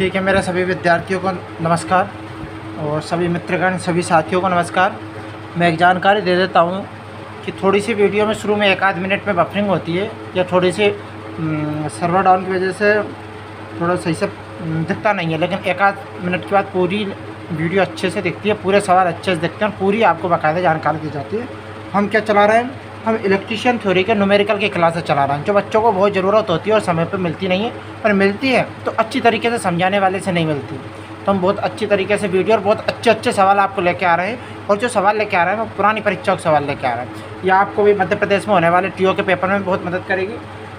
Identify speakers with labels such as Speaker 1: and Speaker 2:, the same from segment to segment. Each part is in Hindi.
Speaker 1: ठीक है, मेरे सभी विद्यार्थियों को नमस्कार और सभी मित्रगण, सभी साथियों को नमस्कार। मैं एक जानकारी दे देता हूँ कि थोड़ी सी वीडियो में शुरू में एक आध मिनट में बफरिंग होती है या थोड़ी सी सर्वर डाउन की वजह से थोड़ा सही से दिखता नहीं है, लेकिन एक आध मिनट के बाद पूरी वीडियो अच्छे से दिखती है, पूरे सवाल अच्छे से दिखते हैं, पूरी आपको बाकायदा जानकारी दी जाती है। हम क्या चला रहे हैं? हम इलेक्ट्रीशियन थ्योरी के न्यूमेरिकल की क्लासेस चला रहे हैं, जो बच्चों को बहुत ज़रूरत होती है और समय पर मिलती नहीं है, पर मिलती है तो अच्छी तरीके से समझाने वाले से नहीं मिलती। तो हम बहुत अच्छी तरीके से वीडियो और बहुत अच्छे सवाल आपको लेके आ रहे हैं, और जो सवाल लेके आ रहे हैं वो पुरानी परीक्षाओं के सवाल लेके आ रहे हैं। यह आपको भी मध्य प्रदेश में होने वाले टीओ के पेपर में बहुत मदद करेगी।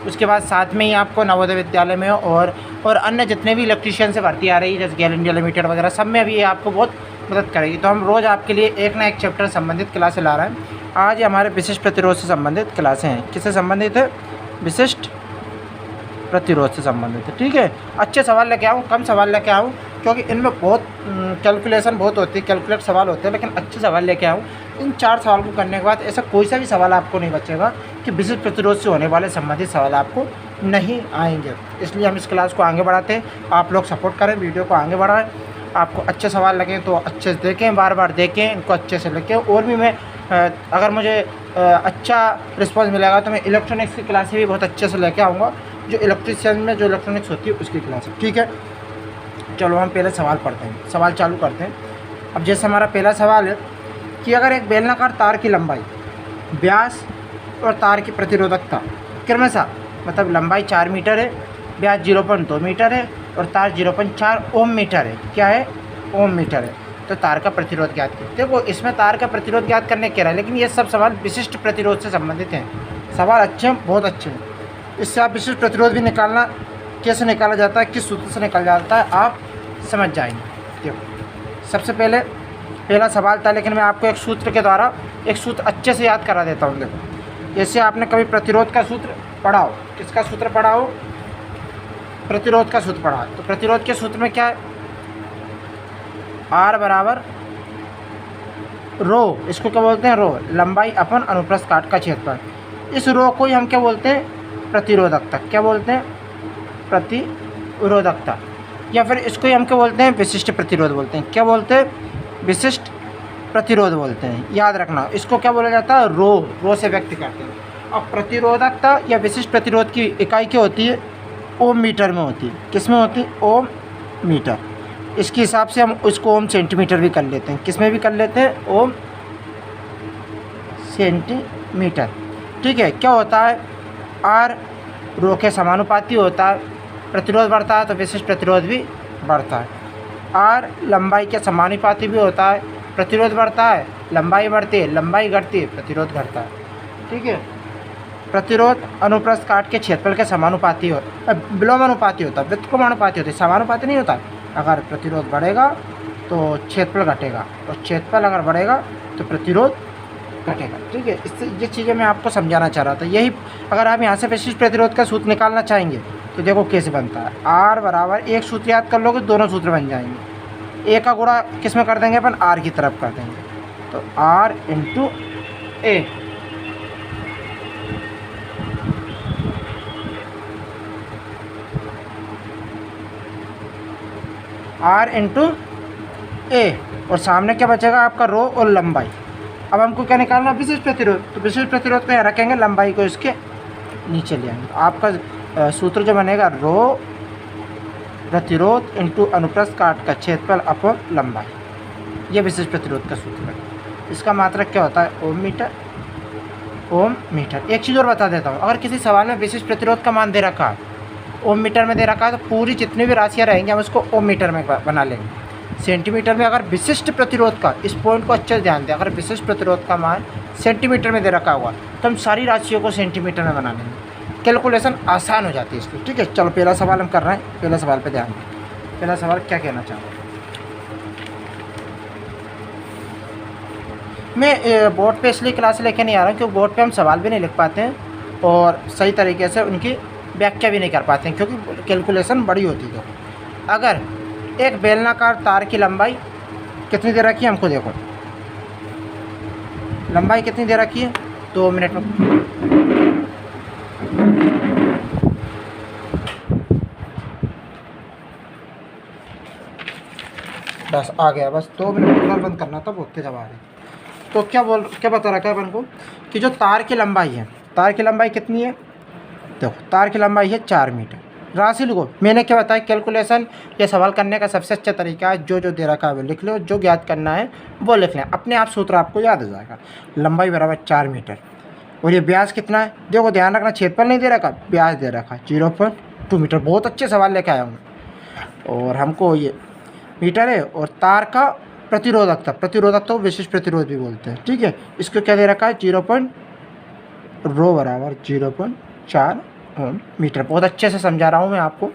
Speaker 1: उसके बाद साथ में ही आपको नवोदय विद्यालय में और अन्य जितने भी इलेक्ट्रीशियन से भर्ती आ रही है, जैसे गेल इंडिया लिमिटेड वगैरह, सब में भी ये आपको बहुत मदद करेगी। तो हम रोज़ आपके लिए एक ना एक चैप्टर संबंधित क्लासें ला रहे हैं। आज हमारे विशिष्ट प्रतिरोध से संबंधित क्लासें हैं। किससे संबंधित है? विशिष्ट प्रतिरोध से संबंधित है। ठीक है, अच्छे सवाल लेके आऊँ, कम सवाल लेके आऊँ, क्योंकि इनमें बहुत कैलकुलेशन बहुत होती है, कैलकुलेट सवाल होते हैं, लेकिन अच्छे सवाल लेके आऊँ। इन 4 सवाल को करने के बाद ऐसा कोई सा भी सवाल आपको नहीं बचेगा कि विशिष्ट प्रतिरोध से होने वाले संबंधित सवाल आपको नहीं आएंगे। इसलिए हम इस क्लास को आगे बढ़ाते हैं। आप लोग सपोर्ट करें, वीडियो को आगे बढ़ाएं। आपको अच्छे सवाल लगें तो अच्छे से देखें, बार बार देखें, इनको अच्छे से लिखें। और भी मैं अगर मुझे अच्छा रिस्पॉन्स मिलेगा तो मैं इलेक्ट्रॉनिक्स की क्लासें भी बहुत अच्छे से लेके आऊँगा, जो इलेक्ट्रीशियन में जो इलेक्ट्रॉनिक्स होती है उसकी क्लास है। ठीक है, चलो हम पहले सवाल पढ़ते हैं, सवाल चालू करते हैं। अब जैसे हमारा पहला सवाल है कि अगर एक बेलनाकार तार की लंबाई, व्यास और तार की प्रतिरोधकता क्रमशः, मतलब लंबाई 4 मीटर है, व्यास 0.2 मीटर है और तार 0.4 ओम मीटर है। क्या है? ओम मीटर है। तो तार का प्रतिरोध ज्ञात करें। देखो, इसमें तार का प्रतिरोध ज्ञात करने कह रहा है, लेकिन ये सब सवाल विशिष्ट प्रतिरोध से संबंधित हैं। सवाल अच्छे हैं, बहुत अच्छे हैं। इससे आप विशिष्ट प्रतिरोध भी निकालना, कैसे निकाला जाता है, किस सूत्र से निकाला जाता है, आप समझ जाएंगे। देखो, सबसे पहले पहला सवाल था, लेकिन मैं आपको एक सूत्र के द्वारा एक सूत्र अच्छे से याद करा देता हूँ। देखो, जैसे आपने कभी प्रतिरोध का सूत्र पढ़ा हो, किसका सूत्र पढ़ा हो? प्रतिरोध का सूत्र पढ़ा। तो प्रतिरोध के सूत्र में क्या है? R बराबर रो, इसको क्या बोलते हैं? रो, लंबाई अपन अनुप्रस्थ काट का क्षेत्रफल। इस रो को ही हम क्या बोलते हैं? प्रतिरोधकता। क्या बोलते हैं? प्रतिरोधकता। या फिर इसको ही हम क्या बोलते हैं? विशिष्ट प्रतिरोध बोलते हैं। क्या बोलते हैं? विशिष्ट प्रतिरोध बोलते हैं। याद रखना, इसको क्या बोला जाता है? रो से व्यक्त करते हैं। अब प्रतिरोधकता या विशिष्ट प्रतिरोध की इकाई क्या होती है? ओम मीटर में होती है। किस में होती है? ओम मीटर। इसके हिसाब से हम उसको ओम सेंटीमीटर भी कर लेते हैं। किस में भी कर लेते हैं? ओम सेंटीमीटर। ठीक है, क्या होता है? आर रो के समानुपाती होता है। प्रतिरोध बढ़ता है तो विशिष्ट प्रतिरोध भी बढ़ता है। आर लंबाई के समानुपाती भी होता है। प्रतिरोध बढ़ता है, लंबाई बढ़ती है, लंबाई घटती है, प्रतिरोध घटता है। ठीक है, प्रतिरोध अनुप्रस्थ काट के क्षेत्रफल के समानुपाती होता है, विलोमानुपाती होता है, व्युत्क्रमानुपाती होता है, समानुपाती नहीं होता। अगर प्रतिरोध बढ़ेगा तो क्षेत्रफल घटेगा, और क्षेत्रफल अगर बढ़ेगा तो प्रतिरोध घटेगा। ठीक है, इससे ये चीज़ें मैं आपको समझाना चाह रहा था। यही अगर आप यहाँ से विशिष्ट प्रतिरोध का सूत्र निकालना चाहेंगे तो देखो कैसे बनता है। आर बराबर, एक सूत्र याद कर लोगे, दोनों सूत्र बन जाएंगे। ए का गुणा किस में कर देंगे अपन? आर की तरफ कर देंगे, तो R into a. R into a, और सामने क्या बचेगा आपका? रो और लंबाई। अब हमको क्या निकालना? विशिष्ट प्रतिरोध। तो विशिष्ट प्रतिरोध को यहाँ रखेंगे, लंबाई को इसके नीचे ले आएंगे। तो आपका सूत्र जो बनेगा, रो प्रतिरोध इंटू अनुप्रस्थ काट का क्षेत्रफल अपॉन लंबाई। ये विशिष्ट प्रतिरोध का सूत्र है। इसका मात्रक क्या होता है? ओम मीटर। ओम मीटर। एक चीज़ और बता देता हूँ, अगर किसी सवाल में विशिष्ट प्रतिरोध का मान दे रखा है, ओम मीटर में दे रखा है, तो पूरी जितनी भी राशियाँ रहेंगी हम उसको ओम मीटर में बना लेंगे। सेंटीमीटर में अगर विशिष्ट प्रतिरोध का, इस पॉइंट को अच्छे से ध्यान दें, अगर विशिष्ट प्रतिरोध का मान सेंटीमीटर में दे रखा हुआ तो हम सारी राशियों को सेंटीमीटर में बना लेंगे। कैलकुलेशन आसान हो जाती है इसलिए। ठीक है, चलो पहला सवाल हम कर रहे हैं। पहला सवाल पे ध्यान दें। पहला सवाल क्या कहना चाहूँगा मैं? बोर्ड पे इसलिए क्लास लेके नहीं आ रहा हूँ क्योंकि बोर्ड पे हम सवाल भी नहीं लिख पाते हैं और सही तरीके से उनकी व्याख्या भी नहीं कर पाते हैं, क्योंकि कैलकुलेशन बड़ी होती है। अगर एक बेलनाकार तार की लंबाई कितनी दे रखी है हमको? देखो, लंबाई कितनी दे रखी है? 2 मिनट में। बस आ गया, बस 2 मिनट कूलर बंद करना था, बहुत तेज हवा आ रही। तो क्या बता रखा है अपन को कि जो तार की लंबाई है, तार की लंबाई कितनी है? देखो तार की लंबाई है 4 मीटर। राशि लिखो, मैंने क्या बताया कैलकुलेशन, ये सवाल करने का सबसे अच्छा तरीका है, जो जो दे रखा है वो लिख लो, जो ज्ञात करना है वो लिख लें, अपने आप सूत्र आपको याद हो जाएगा। लंबाई बराबर 4 मीटर। और ये ब्याज कितना है? देखो ध्यान रखना, क्षेत्रफल नहीं दे रखा, ब्याज दे रखा 0.2 मीटर। बहुत अच्छे सवाल लेके आया हूँ। और हमको ये मीटर है, और तार का प्रतिरोधकता, प्रतिरोधकता को विशिष्ट प्रतिरोध भी बोलते हैं, ठीक है। इसको क्या दे रखा है? रो बराबर 0.4 ओम मीटर। बहुत अच्छे से समझा रहा हूँ मैं आपको।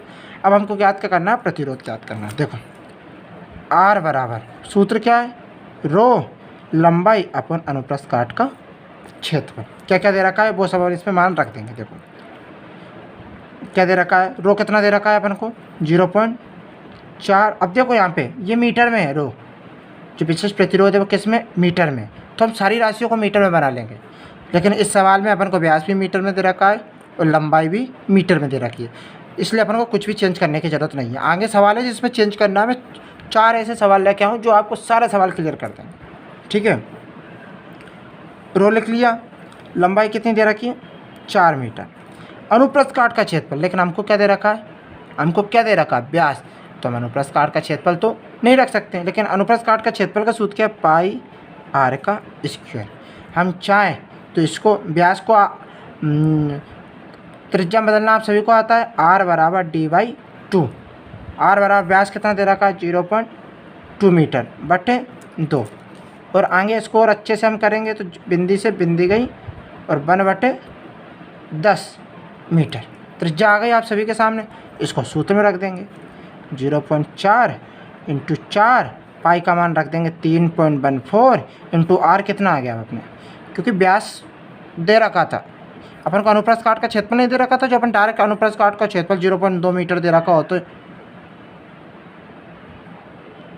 Speaker 1: अब हमको ज्ञात क्या करना है? प्रतिरोध ज्ञात करना है। देखो आर बराबर, सूत्र क्या है? रो लंबाई अपन अनुप्रस्थ काट का क्षेत्रफल। क्या क्या दे रखा है वो सब हम इसमें मान रख देंगे। देखो क्या दे रखा है? रो कितना दे रखा है अपन को? 0.4। अब देखो यहाँ पे ये मीटर में है, रो जो विशेष प्रतिरोध है वो किस में? मीटर में। तो हम सारी राशियों को मीटर में बना लेंगे, लेकिन इस सवाल में अपन को व्यास भी मीटर में दे रखा है और लंबाई भी मीटर में दे रखी है, इसलिए अपन को कुछ भी चेंज करने की ज़रूरत नहीं है। आगे सवाल है जिसमें चेंज करना है। मैं 4 ऐसे सवाल लेके आऊँ जो आपको सारे सवाल क्लियर कर देंगे, ठीक है। रो लिख लिया, लंबाई कितनी दे रखी है? 4 मीटर। अनुप्रस्थ काट का क्षेत्रफल, लेकिन हमको क्या दे रखा है? हमको क्या दे रखा है? व्यास। तो हम अनुप्रस्थ काट का क्षेत्रफल तो नहीं रख सकते, लेकिन अनुप्रस्थ काट का क्षेत्रफल का सूत्र क्या है? पाई आर का स्क्वायर। हम चाहें तो इसको व्यास को त्रिज्या बदलना आप सभी को आता है। आर बराबर d/2। आर बराबर व्यास कितना दे रखा है? 0.2 मीटर बटे 2। और आगे इसको और अच्छे से हम करेंगे तो बिंदी से बिंदी गई और 1/10 मीटर त्रिज्या आ गई आप सभी के सामने। इसको सूत्र में रख देंगे, 0.4 × 4, पाई का मान रख देंगे 3.14 × आर कितना आ गया अपने, क्योंकि व्यास दे रखा था अपन को, अनुप्रस्थ काट का क्षेत्रफल नहीं दे रखा था। जो अपन डायरेक्ट अनुप्रस्थ काट का क्षेत्रफल 0.2 मीटर दे रखा हो तो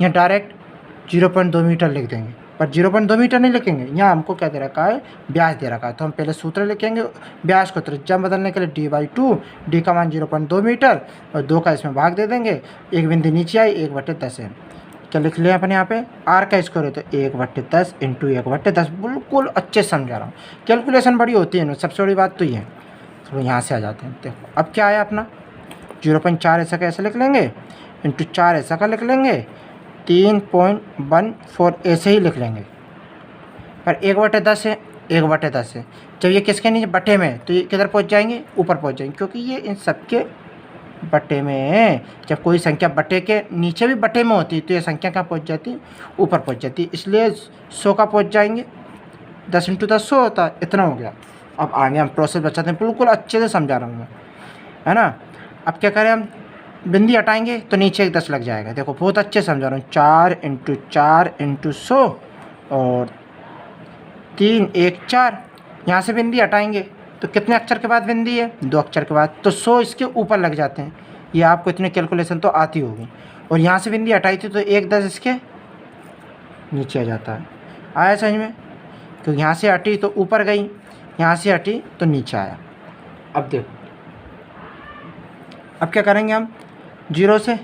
Speaker 1: यहाँ डायरेक्ट 0.2 मीटर लिख देंगे, पर 0.2 मीटर नहीं लिखेंगे। यहाँ हमको क्या दे रखा है? व्यास दे रखा है। तो हम पहले सूत्र लिखेंगे, व्यास को त्रिज्या बदलने के लिए d/2, d का मान 0.2 मीटर और 2 का इसमें भाग दे देंगे। एक बिंदी नीचे आई, 1/10 है। क्या लिख लिया अपन यहाँ पे? आर का स्क्वायर है तो 1/10 × 1/10। बिल्कुल अच्छे से समझा रहा हूँ, कैलकुलेशन बड़ी होती है ना, सबसे बड़ी बात तो ये है। तो यहाँ से आ जाते हैं। देखो अब क्या आया अपना? 0.4 ऐसा कैसे लिख लेंगे, × 4 ऐसा का लिख लेंगे, 3.14 ऐसे ही लिख लेंगे। पर 1/10 है, 1/10 है। जब ये किसके नीचे? बटे में, तो ये किधर पहुँच जाएंगे? ऊपर पहुँच जाएंगे, क्योंकि ये इन सबके बटे में है। जब कोई संख्या बटे के नीचे भी बटे में होती है तो ये संख्या कहाँ पहुँच जाती है? ऊपर पहुँच जाती है। इसलिए 100 का पहुँच जाएंगे, 10 × 10 100 होता है। इतना हो गया। अब आगे हम प्रोसेस बचाते हैं, बिल्कुल अच्छे से समझा रहा हूँ मैं, है ना। अब क्या करें? हम बिंदी हटाएंगे तो नीचे एक 10 लग जाएगा। देखो बहुत अच्छे समझा रहा हूँ। 4 × 4 × 100 और 3 1 4। यहाँ से बिंदी हटाएंगे तो कितने अक्षर के बाद बिंदी है? 2 अक्षर के बाद, तो 100 इसके ऊपर लग जाते हैं। ये आपको इतनी कैलकुलेशन तो आती होगी। और यहाँ से बिंदी हटाई थी तो 1 10 इसके नीचे आ जाता है। आया समझ में? क्योंकि यहाँ से हटी तो ऊपर गई, यहाँ से हटी तो नीचे आया। अब देखो अब क्या करेंगे? हम 0 से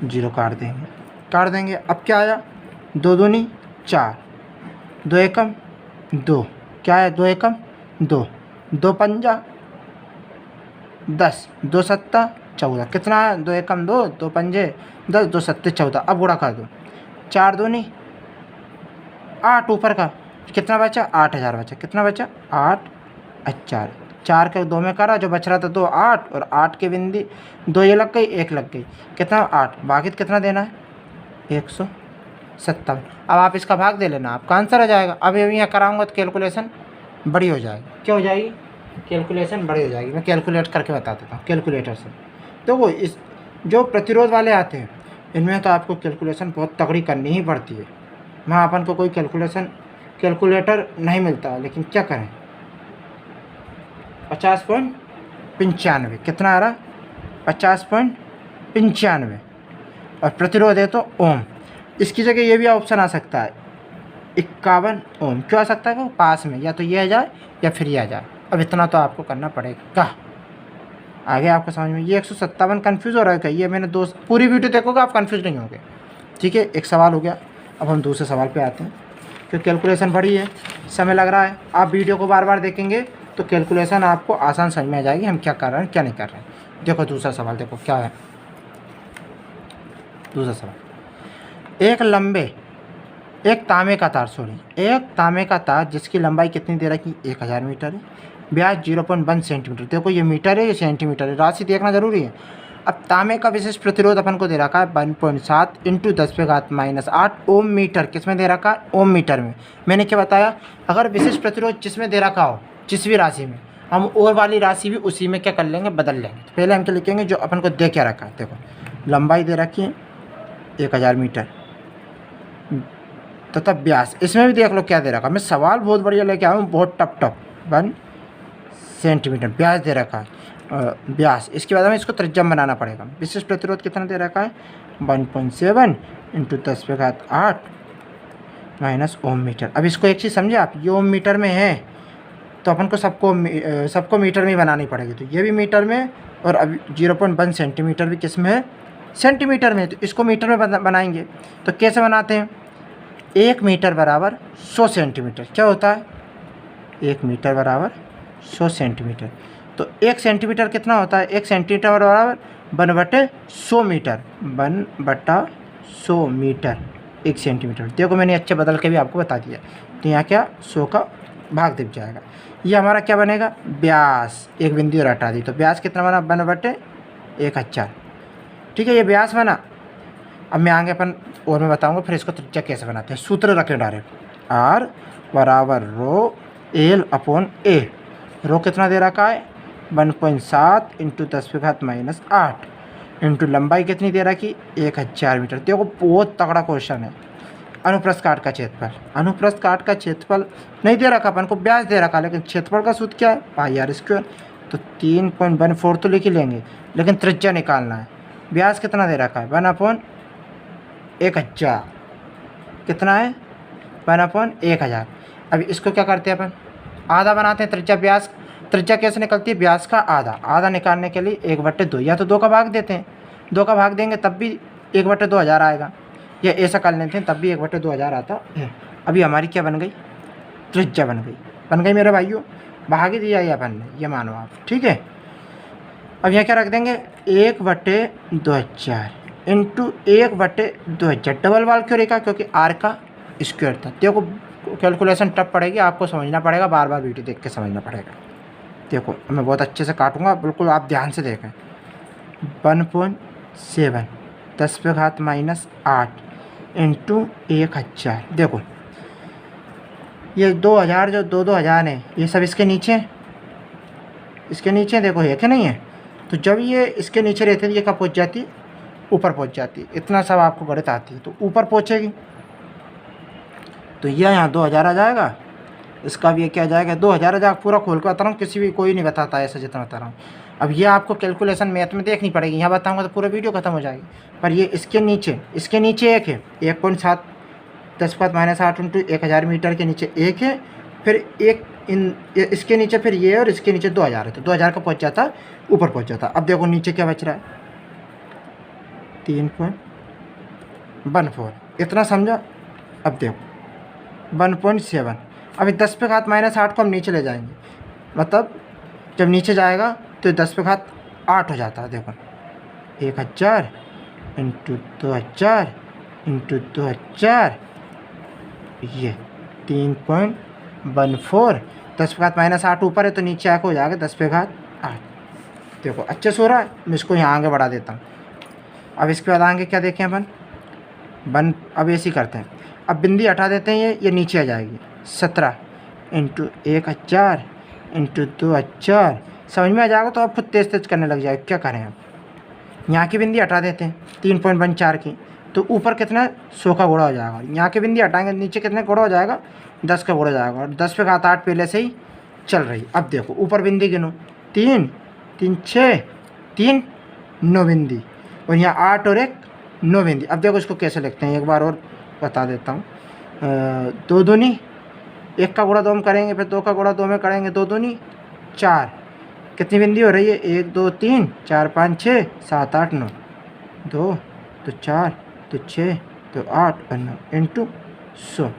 Speaker 1: 0 काट देंगे। अब क्या आया? 2 दूनी 4, 2 एकम 2, क्या है? 2 एकम 2, 2 पंजा 10, 2 सत्ता 14। कितना है? 2 एकम 2, 2 पंजे 10, 2 सत्ते 14। अब गुणा कर दो, 4 दूनी 8, ऊपर का कितना बचा? 8000 बचा। कितना बचा? 8 4 के 2 में करा, जो बच रहा था 2 8, और 8 के बिंदी 2 ये लग गई, 1 लग गई। कितना? 8। बाकी कितना देना है? 157। अब आप इसका भाग दे लेना, आपका आंसर आ जाएगा। अब यहाँ कराऊंगा तो कैलकुलेशन बड़ी हो जाएगी। क्या हो जाएगी? कैलकुलेशन बड़ी हो जाएगी। मैं कैलकुलेट करके बता देता हूँ कैलकुलेटर से। तो वो इस जो प्रतिरोध वाले आते हैं इनमें तो आपको कैलकुलेशन बहुत तगड़ी करनी ही पड़ती है। वहाँ अपन को कोई कैलकुलेटर नहीं मिलता, लेकिन क्या करें? 50.95। कितना आ रहा? 50.95। और प्रतिरोध है तो ओम। इसकी जगह ये भी ऑप्शन आ सकता है 51 ओम। क्यों आ सकता है? वो पास में या तो ये आ जाए या फिर ये आ जाए। अब इतना तो आपको करना पड़ेगा। आगे आपको समझ में? ये 157 कन्फ्यूज़ हो रहा है क्या? ये मैंने पूरी वीडियो देखोगे आप कन्फ्यूज़ नहीं होगे। ठीक है, एक सवाल हो गया। अब हम दूसरे सवाल पे आते हैं, क्योंकि कैलकुलेशन बड़ी है, समय लग रहा है। आप वीडियो को बार बार देखेंगे तो कैलकुलेशन आपको आसान समझ में आ जाएगी हम क्या कर रहे हैं क्या नहीं कर रहे हैं। देखो दूसरा सवाल, देखो क्या है दूसरा सवाल। एक तांबे का तार जिसकी लंबाई कितनी दे रखी, 1000 मीटर है, व्यास 0.1 सेंटीमीटर। देखो ये मीटर है, ये सेंटीमीटर है, राशि देखना जरूरी है। अब तांबे का विशिष्ट प्रतिरोध अपन को दे रखा है 1.7 × 10⁻⁸ ओम मीटर। किस में दे रखा है, ओम मीटर में। मैंने क्या बताया, अगर विशिष्ट प्रतिरोध जिसमें दे रखा हो, जिस भी राशि में, हम और वाली राशि भी उसी में क्या कर लेंगे, बदल लेंगे। तो पहले हम क्या लिखेंगे, जो अपन को दे क्या रखा है। देखो लंबाई दे रखी है 1000 मीटर तथा व्यास, इसमें भी देख लो क्या दे रखा। मैं सवाल बहुत बढ़िया लेके आया हूँ, बहुत टफ 1 सेंटीमीटर व्यास दे रखा है। व्यास, इसके बाद हमें इसको त्रिज्या बनाना पड़ेगा। विशिष्ट प्रतिरोध कितना दे रखा है, 1.7 × 10⁻⁸ ओम मीटर। अब इसको एक चीज़ समझे आप, ये ओम मीटर में है तो अपन को सबको मीटर में ही बनानी पड़ेगी। तो ये भी मीटर में, और अब 0.1 सेंटीमीटर भी किस में है, सेंटीमीटर में। तो इसको मीटर में बनाएंगे। तो कैसे बनाते हैं, 1 मीटर बराबर 100 सेंटीमीटर। क्या होता है, 1 मीटर बराबर 100 सेंटीमीटर। तो 1 सेंटीमीटर कितना होता है, 1 सेंटीमीटर बराबर 1/100 मीटर, 1/100 मीटर 1 सेंटीमीटर। देखो मैंने अच्छे बदल के भी आपको बता दिया। तो यहाँ क्या 100 का भाग दिख जाएगा। ये हमारा क्या बनेगा, व्यास। एक बिंदु और हटा दी, तो व्यास कितना बना, 1/1000। ठीक है, ये व्यास बना। अब मैं आगे अपन और मैं बताऊंगा फिर इसको त्रिज्या कैसे बनाते हैं। सूत्र रखें डायरेक्ट, R बराबर ρL/A। रो कितना दे रखा है, 1.7 × 10⁻⁸ इंटू लंबाई कितनी दे रखी, 1000 मीटर। देखो बहुत तगड़ा क्वेश्चन है। अनुप्रस्थ काट का क्षेत्रफल नहीं दे रखा, अपन को व्यास दे रखा, लेकिन क्षेत्रफल का सूत्र क्या है, πr²। तो 3.14 तो लिख ही लेंगे, लेकिन त्रिज्या निकालना है। व्यास कितना दे रखा है, 1/1000। कितना है, 1/1000। अब इसको क्या करते हैं अपन, आधा बनाते हैं त्रिज्या। व्यास त्रिज्या कैसे निकलती है, व्यास का आधा निकालने के लिए 1/2, या तो 2 का भाग देते हैं, 2 का भाग देंगे तब भी 1/2000 आएगा, या ऐसा कर लेते हैं तब भी 1/2000 आता है। अभी हमारी क्या बन गई, त्रिज्या बन गई मेरे भाइयों। भाग ही दिया ये अपन ने, ये मानो आप। ठीक है, अब यहाँ क्या रख देंगे, 1/2000 इंटू 1/2000। डबल वाल क्यों रेखा, क्योंकि आर का स्क्वायर था। देखो कैलकुलेशन टफ पड़ेगी, आपको समझना पड़ेगा, बार बार वीडियो देख के समझना पड़ेगा। देखो मैं बहुत अच्छे से काटूंगा, बिल्कुल आप ध्यान से देखें। 1.7 10⁻⁸ इंटू 1000। देखो ये 2000 जो 2000 है, ये सब इसके नीचे देखो है कि नहीं है। तो जब ये इसके नीचे रहते हैं, ये कब पहुँच जाती है, ऊपर पहुँच जाती है। इतना सब आपको गणित आती है, तो ऊपर पहुँचेगी। तो यह यहाँ 2000 आ जाएगा, इसका भी क्या आ जाएगा 2000 आ जाएगा। पूरा खोल के बता रहा हूँ, कोई नहीं बताता ऐसा जितना बता रहा हूँ। अब ये आपको कैलकुलेशन मैथ में देखनी पड़ेगी, यहाँ बताऊँगा तो पूरा वीडियो खत्म हो जाएगी। पर ये इसके नीचे एक है, 1.7 10⁻⁸ इंटू 1000 मीटर के नीचे एक है, फिर एक इसके नीचे फिर ये, और इसके नीचे 2000 है। तो 2000 का पहुँच जाता, ऊपर पहुँच जाता। अब देखो नीचे क्या बच रहा है, 3.14। इतना समझा। अब देखो 1.7। अभी 10⁻⁸ को हम नीचे ले जाएंगे, मतलब जब नीचे जाएगा तो 10⁸ हो जाता है। देखो 1000 इंटू 2000 इंटू 2000, ये 3.14। 10⁻⁸ ऊपर है तो नीचे आके हो जाएगा 10⁸। देखो अच्छे से हो रहा है। मैं इसको यहाँ आगे बढ़ा देता हूँ। अब इसके बाद आगे क्या देखें अपन, अब ऐसे ही करते हैं। अब बिंदी हटा देते हैं, ये नीचे आ जाएगी। 17 इंटू 1000 इंटू 2000। समझ में आ जाएगा तो आप खुद तेज करने लग जाएगा। क्या करें, अब यहाँ की बिंदी हटा देते हैं 3.14 की, तो ऊपर कितना 100 का गुणा हो जाएगा। यहाँ की बिंदी हटाएंगे, नीचे कितने गुणा हो जाएगा, 10 का गुणा हो जाएगा। और 10⁸ पहले से ही चल रही। अब देखो ऊपर बिंदी गिनो, 3 3 6 3 9 बिंदी, और यहाँ 8 और 1 9 बिंदी। अब देखो इसको कैसे लिखते हैं, एक बार और बता देता हूँ। 2 दूनी 1 का गुणा 2 में करेंगे, फिर 2 का गुणा 2 में करेंगे, 2 दूनी 4। कितनी बिंदी हो रही है, 1 2 3 4 5 6 7 8 9। 2 तो 4 तो 6 तो 8 और 9 इंटू 100।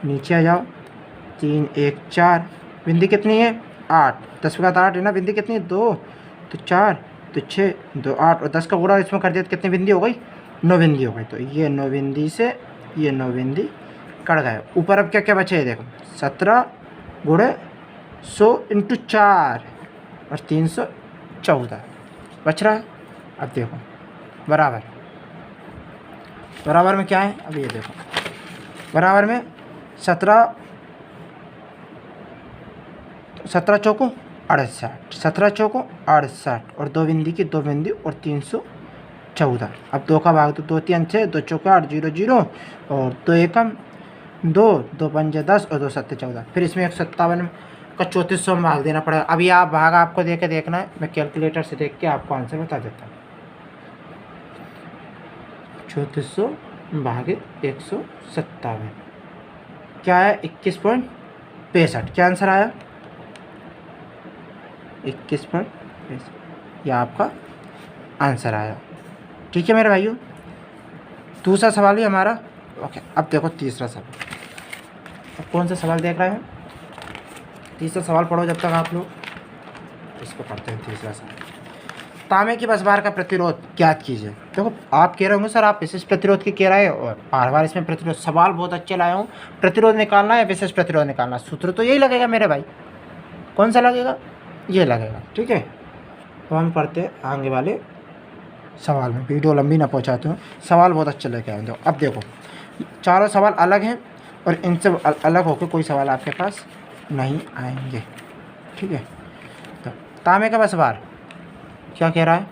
Speaker 1: नीचे आ जाओ, 3 1 4, बिंदी कितनी है 8, 10 के 8 है ना, बिंदी कितनी है 2, तो 4 तो 6 2 8, और 10 का गुणा इसमें कर दिया तो कितनी बिंदी हो गई 9 बिंदी हो गई। तो ये 9 बिंदी से ये 9 बिंदी कट गए। ऊपर अब क्या क्या बचे है देखो, 17 गुणे 100 इंटू 4 और 314 बच रहा है। अब देखो बराबर, बराबर में क्या है, अब ये देखो बराबर में 17 चौको 68, 17 चौको 68 और 2 बिंदी की 2 बिंदी और 314। अब 2 का भाग तो 2 3 6, 2 चौके 8 0 0 और 2 एकम 2, 2 पंजे 10 और 2 सत्ते 14। फिर इसमें 157 का 3400 में भाग देना पड़ेगा। अभी आप भाग आपको दे के देखना है, मैं कैलकुलेटर से देख के आपको आंसर बता देता हूँ। 3400 भागित 157 क्या है 21.65। क्या आंसर आया 21.65, यह आपका आंसर आया। ठीक है मेरे भाइयों, दूसरा सवाल ही हमारा ओके। अब देखो तीसरा सवाल, अब कौन सा सवाल देख रहे हैं, तीसरा सवाल पढ़ो जब तक आप लोग, इसको पढ़ते हैं। तीसरा सवाल, तांबे की बसबार का प्रतिरोध ज्ञात कीजिए। देखो आप कह रहे होंगे सर आप विशेष प्रतिरोध की कह रहे हैं और बार बार इसमें प्रतिरोध, सवाल बहुत अच्छे लाया हूँ। प्रतिरोध निकालना है विशेष प्रतिरोध निकालना, सूत्र तो यही लगेगा मेरे भाई। कौन सा लगेगा, ये लगेगा। ठीक है, तो हम पढ़ते हैं आगे वाले सवाल में, वीडियो लंबी ना पहुँचाते हूँ, सवाल बहुत अच्छे लेके आएंगे। अब देखो चारों सवाल अलग हैं और इनसे अलग होकर कोई सवाल आपके पास नहीं आएंगे। ठीक है, तो तांबे का बसबार क्या कह रहा है,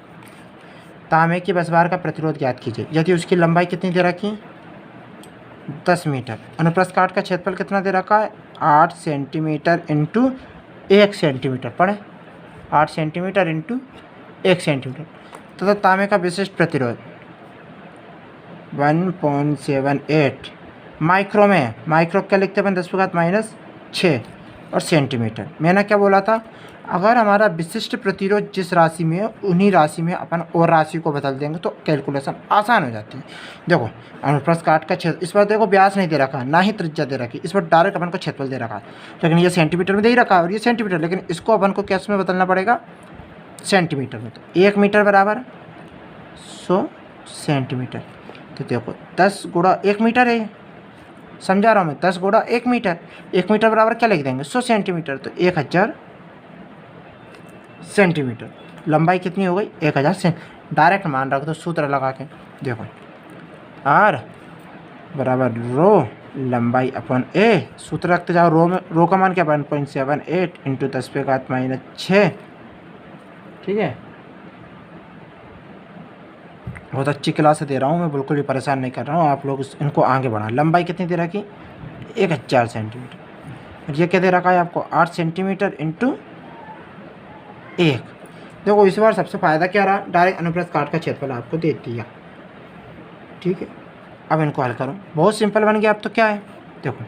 Speaker 1: तांबे की बसबार का प्रतिरोध ज्ञात कीजिए यदि उसकी लंबाई कितनी दे रखी है 10 मीटर, अनुप्रस्थ काट का क्षेत्रफल कितना दे रखा है 8 सेंटीमीटर इंटू 1 सेंटीमीटर। पढ़े 8 सेंटीमीटर इंटू 1 सेंटीमीटर, तथा तांबे का विशिष्ट प्रतिरोध 1.78 माइक्रो में, माइक्रो क्या लिखते हैं 10⁻⁻6 और सेंटीमीटर। मैंने क्या बोला था, अगर हमारा विशिष्ट प्रतिरोध जिस राशि में है उन्हीं राशि में अपन और राशि को बदल देंगे तो कैलकुलेशन आसान हो जाती है। देखो अनुप्रस्थ काट का क्षेत्र, इस बार देखो व्यास नहीं दे रखा, ना ही त्रिज्या दे रखी, इस बार डायरेक्ट अपन को क्षेत्रफल दे रखा है, लेकिन ये सेंटीमीटर में दे ही रखा है और ये सेंटीमीटर, लेकिन इसको अपन को कैसे में बदलना पड़ेगा सेंटीमीटर में। तो 1 मीटर बराबर 100 सेंटीमीटर। तो देखो 10 गुणा 1 मीटर है, समझा रहा हूँ मैं, 10 गुणा 1 मीटर, 1 मीटर बराबर क्या लिख देंगे 100 सेंटीमीटर, तो 1000 सेंटीमीटर। लंबाई कितनी हो गई 1000 से, डायरेक्ट मान रख दो सूत्र लगा के। देखो आर बराबर रो लंबाई अपन ए, सूत्र रखते जाओ, रो में रो का मान क्या 1.78 इंटू 10⁻⁻6। ठीक है, बहुत अच्छी क्लास दे रहा हूँ मैं, बिल्कुल भी परेशान नहीं कर रहा हूँ, आप लोग इनको आगे बढ़ा। लंबाई कितनी दे रखी 1000 सेंटीमीटर, और ये क्या दे रखा है आपको 8 सेंटीमीटर इंटू 1। देखो इस बार सबसे फ़ायदा क्या रहा, डायरेक्ट अनुप्रस्थ काट का क्षेत्रफल आपको दे दिया। ठीक है, अब इनको हल करो, बहुत सिंपल बन गया। अब तो क्या है देखो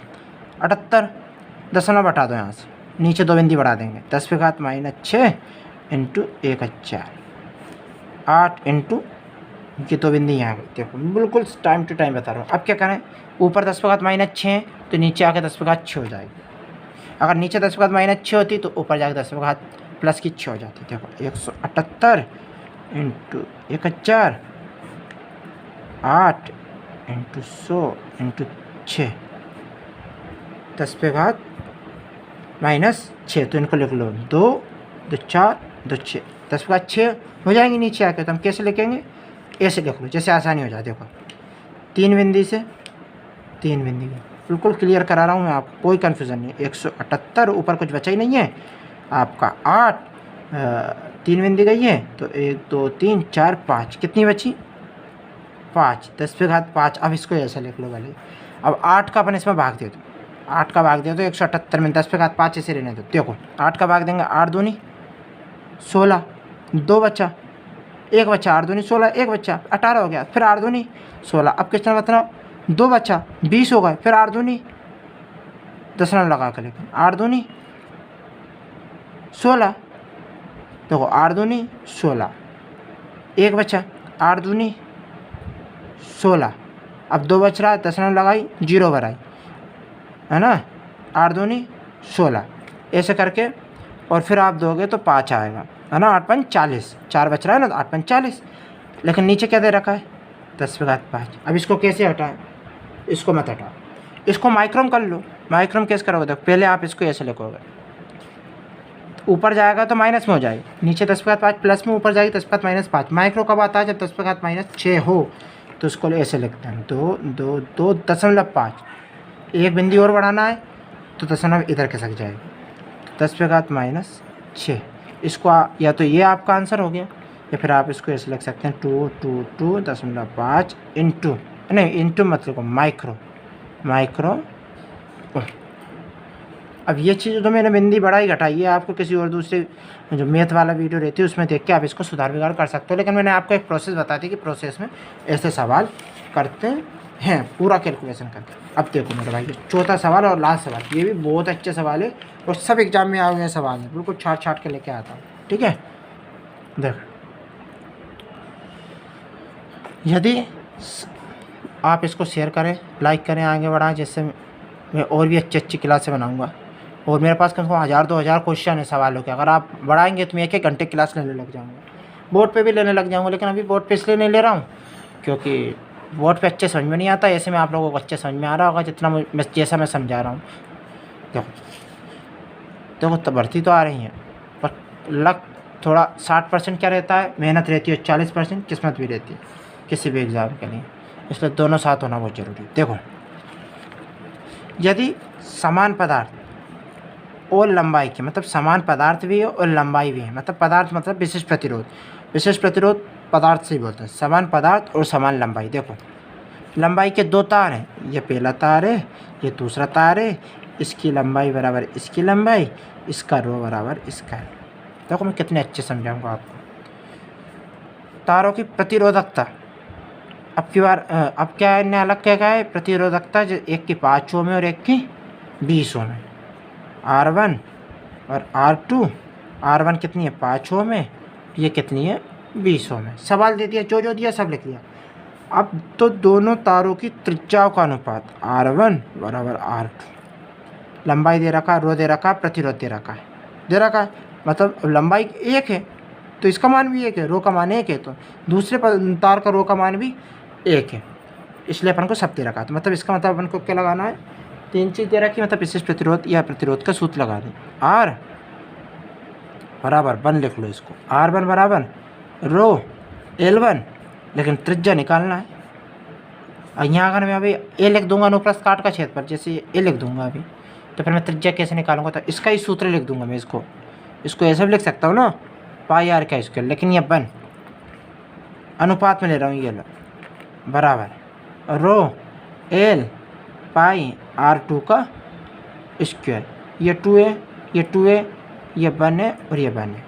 Speaker 1: 78 दशमलव हटा दो यहाँ से, नीचे 2 बिंदी बढ़ा देंगे, 10⁻⁻6 इंटू 1000, 8 इंटू ये 2 बिंदी यहाँ गई। देखो बिल्कुल टाइम टू टाइम बता रहा हूँ। अब क्या करें, ऊपर 10⁻�6 तो नीचे आके 10⁻6 हो जाएगी, अगर नीचे 10⁻6 होती तो ऊपर जाके 10⁻+6 हो जाती। देखो 178 इंटू 1000, 8 इंटू 100 इंटू 6, 10⁻⁻6। तो इनको लिख लो 2 2 4 2 6, 10⁻6 हो जाएंगे नीचे आके। तो हम कैसे लिखेंगे, ऐसे लिख लो जैसे आसानी हो जाए। देखो 3 बिंदी से 3 बिंदी, बिल्कुल क्लियर करा रहा हूँ मैं आपको, कोई कन्फ्यूज़न नहीं। 178 ऊपर कुछ बचा ही नहीं है आपका, 8 3 बिंदी गई है तो 1 2 3 4 5, कितनी बची 5, 10⁻5। अब इसको ऐसा लिख लो भले। अब 8 का अपन इसमें भाग दे दो, 8 का भाग दे दो 178 में, 10⁻5 ऐसे रहने दो। देखो 8 का भाग देंगे 8 दूनी 16, 2 बचा, 1 बचा, 8 दूनी 16, 1 बचा 18 हो गया, फिर 8 दूनी 16, अब कितना बतना 2 बचा 20 हो गए, फिर 8 दूनी दशमलव लगा कर लेकिन 8 दूनी 16। देखो 8 दूनी 16, 1 बचा, 8 दूनी 16, अब 2 बच रहा है, दशमलव लगाई, 0 भराई, है ना, 8 दूनी 16, ऐसे करके और फिर आप दोगे तो 5 आएगा, है ना, 8 5 40, 4 बच रहा है ना, तो 8 5 40। लेकिन नीचे क्या दे रखा है, 10⁵5। अब इसको कैसे हटाएं, इसको मत हटाओ, इसको माइक्रोम कर लो। माइक्रोम कैसे करोगे, देखो पहले आप इसको ऐसे लिखोगे, ऊपर जाएगा तो माइनस में हो जाएगी, नीचे 10⁵5 प्लस में, ऊपर जाएगी 10⁵-5। माइक्रो कब आता है, जब 10⁻⁻6 हो, तो इसको ऐसे लिखते हैं 2 2 2.5। एक बिंदी और बढ़ाना है तो दशमलव इधर खिसक जाएगी, 10⁻⁻6। इसको या तो ये आपका आंसर हो गया, या फिर आप इसको ऐसे लिख सकते हैं 2 2 2.5 इंटू, नहीं इंटू मतलब माइक्रो। अब ये चीज़ तो मैंने बिंदी बढ़ाई घटाई है, आपको किसी और दूसरे जो मैथ वाला वीडियो रहती है उसमें देख के आप इसको सुधार बिगाड़ कर सकते हो, लेकिन मैंने आपको एक प्रोसेस बता दी कि प्रोसेस में ऐसे सवाल करते हैं, पूरा कैलकुलेशन करके। अब देखो मेरे भाई, चौथा सवाल और लास्ट सवाल, ये भी बहुत अच्छे सवाल है और सब एग्जाम में आए हुए सवाल है, बिल्कुल छाट के लेके आता हूँ, ठीक है। देख, यदि आप इसको शेयर करें, लाइक करें, आगे बढ़ाएं, जिससे मैं और भी अच्छी क्लासें बनाऊंगा। और मेरे पास कम से कम 1000-2000 क्वेश्चन है सवालों के, अगर आप बढ़ाएंगे तो मैं 1-1 घंटे क्लास लेने लग जाऊंगा, बोर्ड पे भी लेने लग जाऊंगा। लेकिन अभी बोर्ड पे इसलिए नहीं ले रहा हूँ क्योंकि बोर्ड पे अच्छे समझ में नहीं आता, ऐसे में आप लोगों को अच्छे समझ में आ रहा होगा जितना जैसा मैं समझा रहा हूँ। देखो तो भर्ती तो आ रही है, पर लक थोड़ा 60% क्या रहता है, मेहनत रहती है, 40% किस्मत भी रहती है किसी भी एग्ज़ाम के लिए, इसलिए दोनों साथ होना बहुत ज़रूरी है। देखो, यदि समान पदार्थ और लंबाई की, मतलब समान पदार्थ भी है और लंबाई भी है, मतलब पदार्थ मतलब विशेष प्रतिरोध पदार्थ से ही बोलते हैं, समान पदार्थ और समान लंबाई। देखो, लंबाई के 2 तार हैं, ये पहला तार है, ये दूसरा तार है, इसकी लंबाई बराबर इसकी लंबाई, इसका रो बराबर इसका है। देखो मैं कितने अच्छे समझाऊंगा आपको। तारों की प्रतिरोधकता, अब की बार अब क्या है, अलग क्या है, प्रतिरोधकता, जो एक की 5 ओम है और एक की 20 ओम है, R1 और R2। R1 कितनी है, 5 ओम है, ये कितनी है, 20 ओम है। सवाल दे दिया, जो दिया सब लिख लिया। अब तो दोनों तारों की त्रिज्याओं का अनुपात R1 बराबर R2, लंबाई दे रखा, रो दे रखा, प्रतिरोध दे रखा है, मतलब लंबाई 1 है तो इसका मान भी 1 है, रो का मान 1 है तो दूसरे तार का रो का मान भी 1 है, इसलिए अपन को सब दे रखा। तो मतलब इसका मतलब अपन को क्या लगाना है, 3 चीज़ दे रखी, मतलब विशेष प्रतिरोध या प्रतिरोध का सूत्र लगा दें। R बराबर 1 लिख लो इसको, R1 बराबर रो L1, लेकिन त्रिज्या निकालना है। और यहाँ अगर मैं अभी ए लिख दूंगा अनुप्रस्थ काट का क्षेत्र पर, जैसे ए लिख दूंगा अभी, तो फिर मैं त्रिज्या कैसे निकालूंगा, तो इसका ही सूत्र लिख दूंगा मैं, इसको ऐसे भी लिख सकता हूँ ना, पाई R का स्क्वायर, लेकिन ये 1 अनुपात में ले रहा हूँ, ये लो बराबर रो L पाई R2 का स्क्वायर, ये 2 है, ये 2 है, ये 1 है और ये 1 है,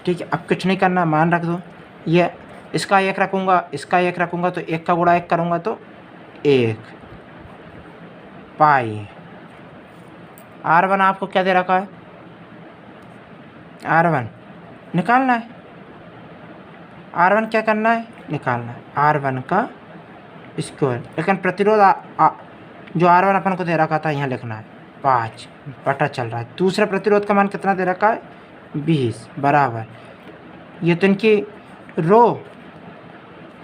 Speaker 1: ठीक है। अब कुछ नहीं करना, मान रख दो, ये इसका 1 रखूँगा, इसका 1 रखूँगा, तो 1 का गुणा 1 करूँगा तो 1 पाई R1 आपको क्या दे रखा है, R1 निकालना है, R1 क्या करना है, निकालना है, R1 का स्क्वायर। लेकिन प्रतिरोध जो R1 अपन को दे रखा था यहाँ लिखना है, 5 पता चल रहा है। दूसरा प्रतिरोध का मान कितना दे रखा है, 20 बराबर, ये तो इनकी रो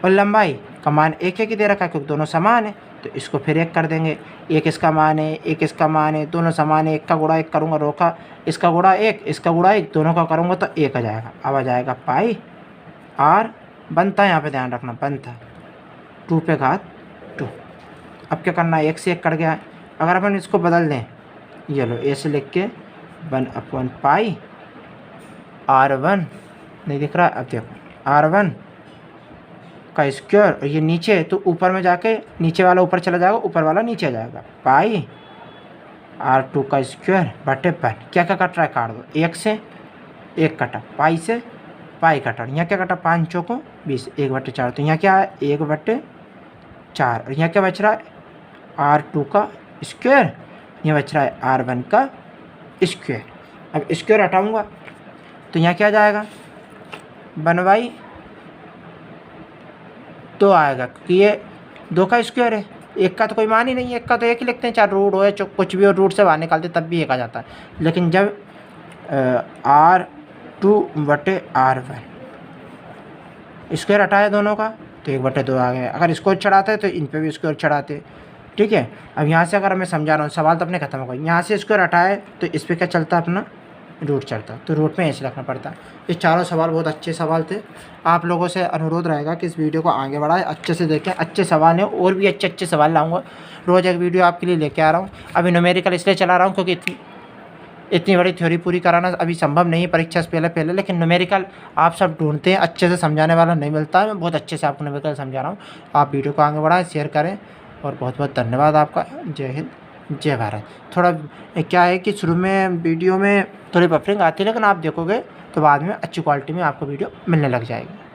Speaker 1: और लंबाई का मान 1 ही दे रखा है क्योंकि दोनों समान है, तो इसको फिर 1 कर देंगे, 1 इसका मान है, 1 इसका मान है, दोनों समान है, 1 का गुणा 1 करूँगा, रो का इसका गुणा 1, इसका गुणा 1, दोनों का करूँगा तो 1 आ जाएगा। अब आ जाएगा पाई R बनता है, यहाँ पे ध्यान रखना बनता है 2 पे घात 2। अब क्या करना है, 1 से 1 कट गया है, अगर अपन इसको बदल दें, ये लो ऐसे लिख के 1/, पाई R1 नहीं दिख रहा, अब देखो R1 का स्क्वायर, और ये नीचे है तो ऊपर में जाके नीचे वाला ऊपर चला जाएगा, ऊपर वाला नीचे आ जाएगा, पाई R2 का स्क्वायर बटे 1। क्या क्या कट रहा है, काट दो, 1 से 1 कटा, पाई से पाई कटा, यहाँ क्या कटा, 5 चौको 20, 1/4, तो यहाँ क्या है 1/4, और यहाँ क्या बच रहा है R2 का स्क्वायर, यहाँ बच रहा है R1 का स्क्वायर। अब स्क्वायर हटाऊँगा तो यहाँ क्या आ जाएगा, 1/2 आएगा, क्योंकि ये 2 का स्क्वायर है, 1 का तो कोई मान ही नहीं है, 1 का तो 1 ही लिखते हैं, चाहे रूट हो या कुछ भी हो, रूट से बाहर निकालते तब भी 1 आ जाता है। लेकिन जब R2/R1 स्क्वायर हटाए दोनों का तो 1/2 आ गया। अगर स्क्वायर चढ़ाते तो इन पे भी स्क्वायर चढ़ाते, ठीक है। अब यहाँ से अगर मैं समझा रहा हूँ, सवाल तो अपने खत्म हो गया। यहाँ से स्क्वायर हटाए तो इस पर क्या चलता है अपना, रूट चढ़ता, तो रूट में ऐसे रखना पड़ता है। ये चारों सवाल बहुत अच्छे सवाल थे। आप लोगों से अनुरोध रहेगा कि इस वीडियो को आगे बढ़ाएं, अच्छे से देखें, अच्छे सवाल हैं, और भी अच्छे अच्छे सवाल लाऊंगा। रोज़ एक वीडियो आपके लिए लेके आ रहा हूँ। अभी न्यूमेरिकल इसलिए चला रहा हूँ क्योंकि इतनी बड़ी थ्योरी पूरी कराना अभी संभव नहीं है परीक्षा से पहले, लेकिन न्यूमेरिकल आप सब ढूंढते हैं, अच्छे से समझाने वाला नहीं मिलता है। मैं बहुत अच्छे से आपको न्यूमेरिकल समझा रहा हूँ। आप वीडियो को आगे बढ़ाएं, शेयर करें, और बहुत बहुत धन्यवाद आपका। जय हिंद, जय भारत। थोड़ा क्या है कि शुरू में वीडियो में थोड़ी बफरिंग आती है, लेकिन आप देखोगे तो बाद में अच्छी क्वालिटी में आपको वीडियो मिलने लग जाएगी।